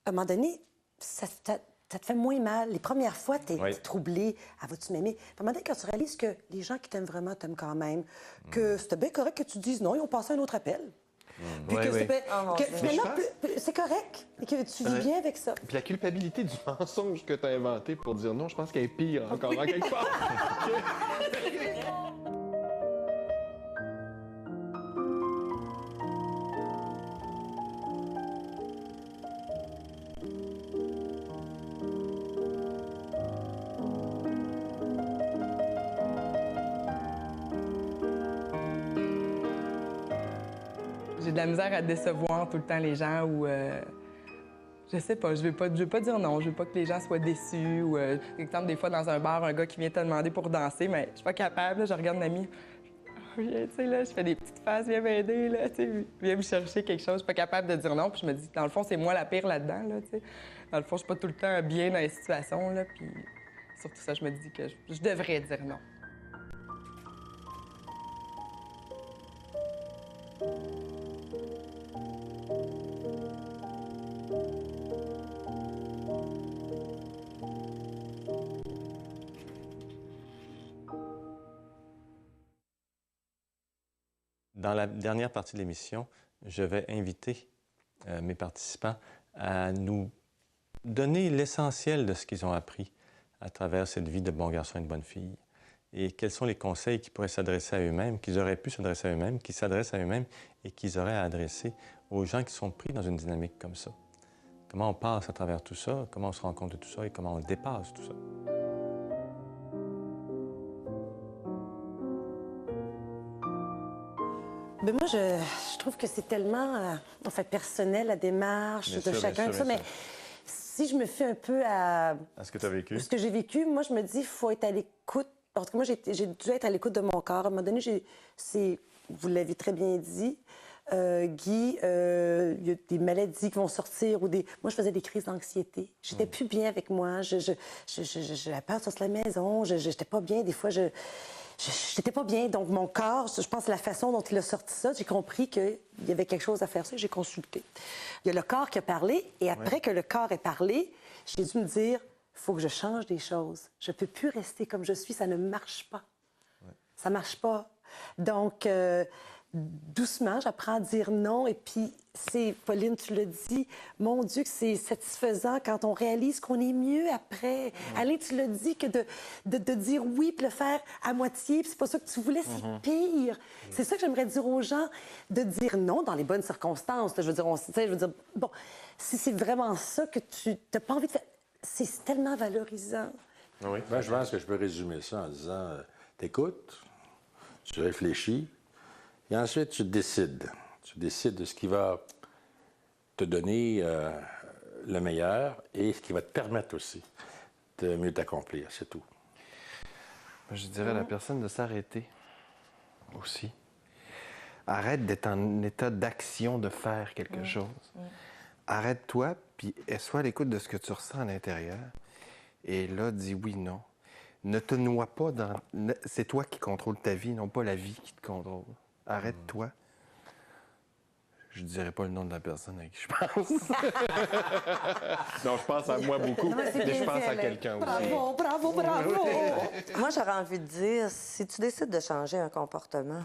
à un moment donné, ça te fait moins mal. Les premières fois, tu es troublé. Ah, vas-tu m'aimer? À un moment donné, quand tu réalises que les gens qui t'aiment vraiment t'aiment quand même, que c'était bien correct que tu dises non, ils ont passé un autre appel. Puis que finalement, c'est correct et que tu vis bien avec ça. Puis la culpabilité du mensonge que tu as inventé pour dire non, je pense qu'elle est pire encore en quelque part. J'ai de la misère à décevoir tout le temps les gens ou je sais pas, je veux pas dire non, je veux pas que les gens soient déçus ou exemple des fois dans un bar un gars qui vient te demander pour danser, mais je suis pas capable, là, je regarde une amie, tu sais là, je fais des petites faces, viens m'aider là, tu sais, viens me chercher quelque chose, je suis pas capable de dire non, puis je me dis dans le fond c'est moi la pire là-dedans là, tu sais. Dans le fond, je suis pas tout le temps bien dans les situations là, puis surtout ça je me dis que je devrais dire non. Dans la dernière partie de l'émission, je vais inviter mes participants à nous donner l'essentiel de ce qu'ils ont appris à travers cette vie de bon garçon et de bonne fille. Et quels sont les conseils qui pourraient s'adresser à eux-mêmes, qu'ils auraient pu s'adresser à eux-mêmes, qui s'adressent à eux-mêmes et qu'ils auraient à adresser aux gens qui sont pris dans une dynamique comme ça. Comment on passe à travers tout ça, comment on se rend compte de tout ça et comment on dépasse tout ça. Mais moi, je trouve que c'est tellement, en fait, personnel, la démarche de chacun. Mais si je me fie un peu à ce que tu as vécu, ce que j'ai vécu, moi, je me dis, il faut être à l'écoute. Parce que moi, j'ai dû être à l'écoute de mon corps. À un moment donné, vous l'avez très bien dit, Guy, il y a des maladies qui vont sortir ou des... Moi, je faisais des crises d'anxiété. J'étais plus bien avec moi. J'avais peur de sortir de la maison. J'étais pas bien. Des fois, j'étais pas bien. Donc, mon corps, je pense que la façon dont il a sorti ça, j'ai compris qu'il y avait quelque chose à faire ça. J'ai consulté. Il y a le corps qui a parlé. Et après que le corps ait parlé, j'ai dû me dire, faut que je change des choses. Je peux plus rester comme je suis, ça ne marche pas. Ouais. Ça marche pas. Donc, doucement, j'apprends à dire non. Et puis, Pauline, tu l'as dit, mon Dieu, que c'est satisfaisant quand on réalise qu'on est mieux après. Alain, tu l'as dit, que de dire oui puis le faire à moitié, puis c'est pas ça que tu voulais, c'est pire. C'est ça que j'aimerais dire aux gens, de dire non dans les bonnes circonstances. Je veux dire, bon, si c'est vraiment ça que tu n'as pas envie de faire, c'est tellement valorisant. Oui. Ben, je pense que je peux résumer ça en disant, t'écoutes, tu réfléchis, et ensuite, tu décides. Tu décides de ce qui va te donner le meilleur et ce qui va te permettre aussi de mieux t'accomplir. C'est tout. Je dirais à la personne de s'arrêter aussi. Arrête d'être en état d'action, de faire quelque chose. Arrête-toi, puis sois à l'écoute de ce que tu ressens à l'intérieur. Et là, dis oui, non. Ne te noie pas dans... C'est toi qui contrôles ta vie, non pas la vie qui te contrôle. Arrête-toi. Je ne dirais pas le nom de la personne à qui je pense. Non, je pense à moi beaucoup, mais je pense à quelqu'un aussi. Bravo! Moi, j'aurais envie de dire, si tu décides de changer un comportement,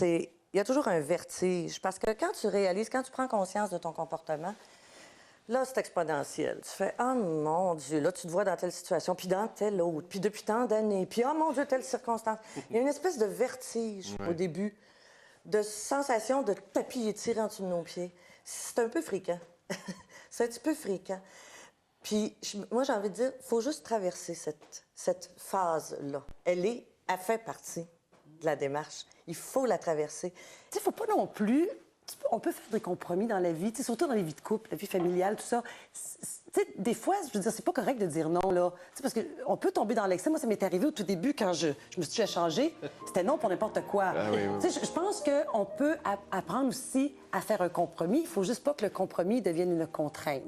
il y a toujours un vertige. Parce que quand tu réalises, quand tu prends conscience de ton comportement, là, c'est exponentiel. Tu fais « Ah, mon Dieu! » Là, tu te vois dans telle situation, puis dans telle autre, puis depuis tant d'années, puis « Ah, mon Dieu! » Telle circonstance. Il y a une espèce de vertige au début, de sensation de tapis étiré en dessous de nos pieds. C'est un peu fréquent. C'est un petit peu fréquent. Puis, moi, j'ai envie de dire, il faut juste traverser cette phase-là. Elle fait partie de la démarche. Il faut la traverser. Tu sais, il ne faut pas non plus... On peut faire des compromis dans la vie, surtout dans les vies de couple, la vie familiale, tout ça. Tu sais, des fois, je veux dire, c'est pas correct de dire non, là. Tu sais, parce qu'on peut tomber dans l'excès. Moi, ça m'est arrivé au tout début, quand je me suis changée. C'était non pour n'importe quoi. Ah, oui. Tu sais, je pense qu'on peut apprendre aussi à faire un compromis. Il faut juste pas que le compromis devienne une contrainte.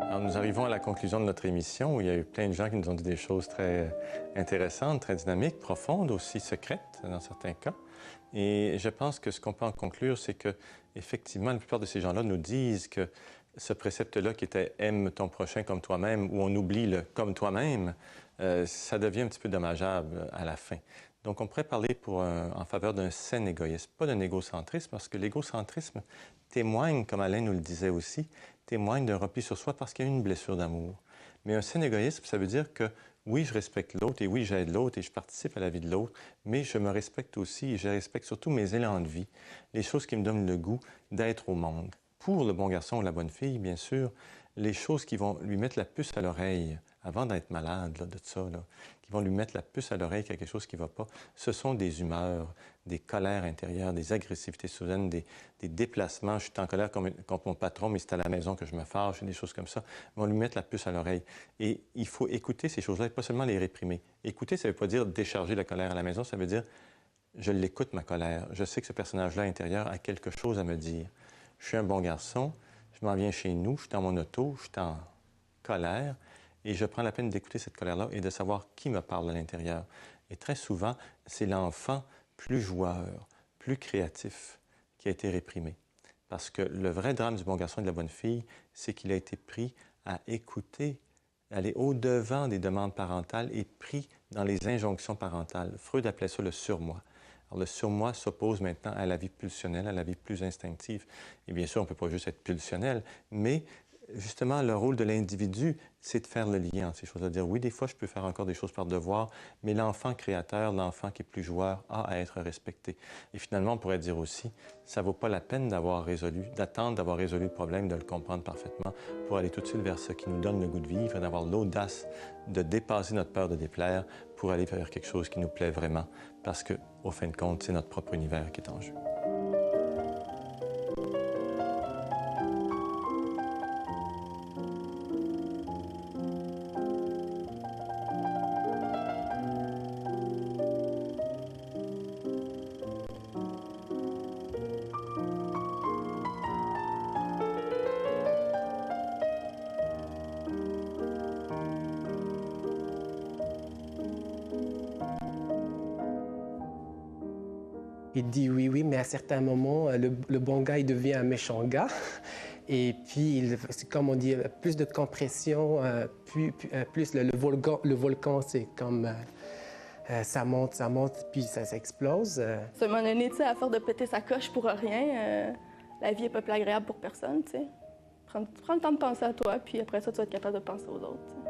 Alors, nous arrivons à la conclusion de notre émission où il y a eu plein de gens qui nous ont dit des choses très intéressantes, très dynamiques, profondes, aussi secrètes dans certains cas. Et je pense que ce qu'on peut en conclure, c'est que effectivement, la plupart de ces gens-là nous disent que ce précepte-là qui était « aime ton prochain comme toi-même » où on oublie le « comme toi-même », ça devient un petit peu dommageable à la fin. Donc, on pourrait parler en faveur d'un sain égoïsme, pas d'un égocentrisme, parce que l'égocentrisme témoigne, comme Alain nous le disait aussi, témoigne d'un repli sur soi parce qu'il y a une blessure d'amour. Mais un sain égoïsme, ça veut dire que oui, je respecte l'autre et oui, j'aide l'autre et je participe à la vie de l'autre, mais je me respecte aussi et je respecte surtout mes élans de vie, les choses qui me donnent le goût d'être au monde. Pour le bon garçon ou la bonne fille, bien sûr, les choses qui vont lui mettre la puce à l'oreille, avant d'être malade de ça, qui vont lui mettre la puce à l'oreille qu'il y a quelque chose qui ne va pas, ce sont des humeurs, des colères intérieures, des agressivités soudaines, des déplacements. Je suis en colère contre mon patron, mais c'est à la maison que je me fâche, des choses comme ça, vont lui mettre la puce à l'oreille. Et il faut écouter ces choses-là et pas seulement les réprimer. Écouter, ça ne veut pas dire décharger la colère à la maison, ça veut dire je l'écoute, ma colère. Je sais que ce personnage-là intérieur a quelque chose à me dire. Je suis un bon garçon, je m'en viens chez nous, je suis dans mon auto, je suis en colère, et je prends la peine d'écouter cette colère-là et de savoir qui me parle à l'intérieur. Et très souvent, c'est l'enfant plus joueur, plus créatif qui a été réprimé. Parce que le vrai drame du bon garçon et de la bonne fille, c'est qu'il a été pris à écouter, aller au-devant des demandes parentales et pris dans les injonctions parentales. Freud appelait ça le surmoi. Alors, le surmoi s'oppose maintenant à la vie pulsionnelle, à la vie plus instinctive. Et bien sûr, on ne peut pas juste être pulsionnel, mais justement, le rôle de l'individu, c'est de faire le lien entre ces choses-là. Dire oui, des fois, je peux faire encore des choses par devoir, mais l'enfant créateur, l'enfant qui est plus joueur, a à être respecté. Et finalement, on pourrait dire aussi, ça ne vaut pas la peine d'attendre d'avoir résolu le problème, de le comprendre parfaitement, pour aller tout de suite vers ce qui nous donne le goût de vivre et d'avoir l'audace de dépasser notre peur de déplaire pour aller vers quelque chose qui nous plaît vraiment. Parce que, au fin de compte, c'est notre propre univers qui est en jeu. Il dit oui, mais à certains moments, le bon gars, il devient un méchant gars. Et puis, c'est comme on dit, plus de compression, plus le volcan, c'est comme ça monte, puis ça s'explose. À un moment donné, tu sais, à force de péter sa coche pour rien, la vie est pas plus agréable pour personne, tu sais. Prends le temps de penser à toi, puis après ça, tu vas être capable de penser aux autres. T'sais.